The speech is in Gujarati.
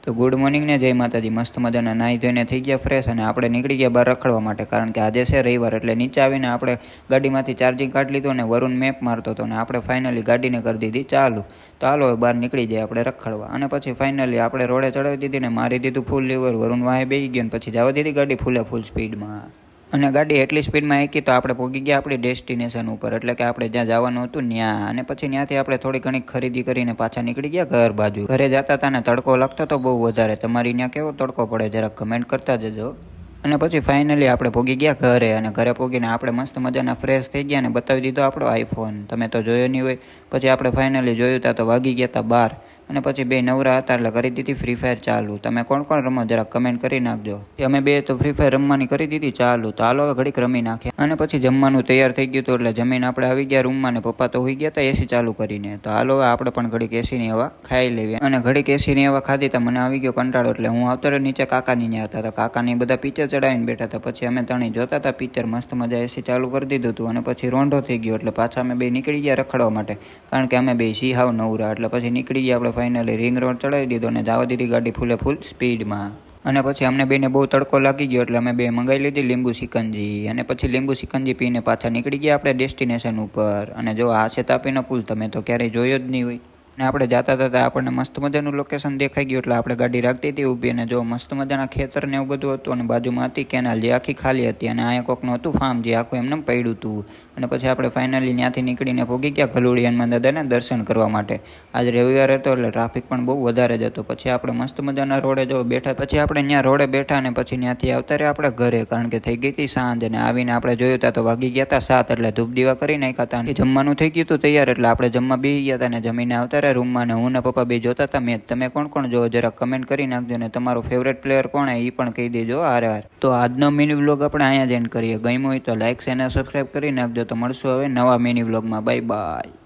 તો ગુડ મોર્નિંગ ને જય માતાજી। મસ્ત મજાના નાહી ધોઈને થઈ ગયા ફ્રેશ અને આપણે નીકળી ગયા બહાર રખડવા માટે, કારણ કે આજે છે રવિવાર। એટલે નીચે આવીને આપણે ગાડીમાંથી ચાર્જિંગ કાઢી લીધું અને વરુણ મેપ મારતો હતો અને આપણે ફાઇનલી ગાડીને કરી દીધી ચાલુ। તો હાલો હવે બહાર નીકળી જાય આપણે રખડવા। અને પછી ફાઇનલી આપણે રોડે ચડાવી દીધી ને મારી દીધું ફૂલ લીવર। વરુણ વાહે બેસી ગયો ને પછી જવા દીધી ગાડી ફૂલ સ્પીડમાં। અને ગાડી એટલી સ્પીડમાં એકી તો આપણે પહોંચી ગયા આપણી ડેસ્ટિનેશન ઉપર, એટલે કે આપણે જ્યાં જવાનું હતું ત્યાં। અને પછી ત્યાંથી આપણે થોડી ઘણી ખરીદી કરીને પાછા નીકળી ગયા ઘર બાજુ। ઘરે જતા હતા ને તડકો લાગતો તો બહુ વધારે। તમારી ત્યાં કેવો તડકો પડે જરાક કમેન્ટ કરતા જજો। અને પછી ફાઇનલી આપણે પહોંચી ગયા ઘરે, અને ઘરે પહોંચીને આપણે મસ્ત મજાના ફ્રેશ થઈ ગયા અને બતાવી દીધો આપણો આઈફોન। તમે તો જોયો નહીં હોય। પછી આપણે ફાઇનલી જોયું તા તો વાગી ગયા હતા 12। અને પછી બે નવરા હતા એટલે કરી દીધી ફ્રી ફાયર ચાલુ। તમે કોણ કોણ રમો જરાક કમેન્ટ કરી નાખજો। અમે બે તો ફ્રી ફાયર રમવાની કરી દીધી ચાલુ। તો હાલો હવે ઘડીક રમી નાખે। અને પછી જમવાનું તૈયાર થઈ ગયું હતું એટલે જમીન આપણે આવી ગયા રૂમમાં ને પપ્પા તો હોઈ ગયા હતા એસી ચાલુ કરીને। તો હાલો હવે આપણે પણ ઘડીક એસીની હવા ખાઈ લેવી। અને ઘડીક એસીની હવા ખાધી તો મને આવી ગયો કંટાળો, એટલે હું આવતો રહ્યો નીચે કાકાની ત્યાં હતા। તો કાકાની બધા પિક્ચર ચડાવીને બેઠા હતા। પછી અમે ત્રણેય જોતા હતા પિક્ચર, મસ્ત મજા એસી ચાલુ કરી દીધું હતું। અને પછી રોંઢો થઈ ગયો એટલે પાછા અમે બે નીકળી ગયા રખડવા માટે, કારણ કે અમે બે હાવ નવરા। એટલે પછી નીકળી ગયા આપણે ફાઇનલી રિંગ રોડ ચડાવી દીધો અને જવા દીધી ગાડી ફૂલ સ્પીડમાં। અને પછી અમને બેને બહુ તડકો લાગી ગયો એટલે અમે બે મંગાવી લીધી લીંબુ સિકંજી। અને પછી લીંબુ સિકંજી પીને પાછા નીકળી ગયા આપણે ડેસ્ટિનેશન ઉપર। અને જો આ છે તાપીનો પુલ, તમે તો ક્યારેય જોયો જ નહીં હોય। અને આપણે જતા હતા આપણને મસ્ત મજાનું લોકેશન દેખાઈ ગયું એટલે આપણે ગાડી રાખતી હતી ઊભી। અને જો મસ્ત મજાના ખેતર ને એવું બધું હતું અને બાજુમાં હતી કેનાલ જે આખી ખાલી હતી, અને અહીંયા કોકનું હતું ફાર્મ જે આખું એમને પડ્યું હતું। અને પછી આપણે ફાઇનલી ત્યાંથી નીકળીને પહોંચી ગયા ગલુડી હનુમાન દાદાને દર્શન કરવા માટે। આજે રવિવાર હતો એટલે ટ્રાફિક પણ બહુ વધારે જ હતો। પછી આપણે મસ્ત મજાના રોડે જો બેઠા, પછી આપણે ત્યાં રોડે બેઠા અને પછી ત્યાંથી આવતા રહ્યા આપણે ઘરે, કારણ કે થઈ ગઈ હતી સાંજ। અને આવીને આપણે જોયું હતા તો વાગી ગયા હતા 7, એટલે ધૂપ દીવા કરી નાખ્યા હતા। જમવાનું થઈ ગયું હતું તૈયાર એટલે આપણે જમવા બેસી ગયા હતા અને જમીને આવતા રહ્યા રૂમમાં। ને હું ને પપ્પા બે જોતા હતા મેચ। તમે કોણ કોણ જોવો જરા કમેન્ટ કરી નાખજો, ને તમારો ફેવરેટ પ્લેયર કોણ એ પણ કહી દેજો હાર। તો આજનો મિની વ્લોગ આપણે અહીંયા જ એન્ડ કરીએ। ગમ્યું હોય તો લાઈક અને સબસ્ક્રાઈબ કરી નાખજો। તો મળશું હવે નવા મિની વ્લોગમાં। Bye bye.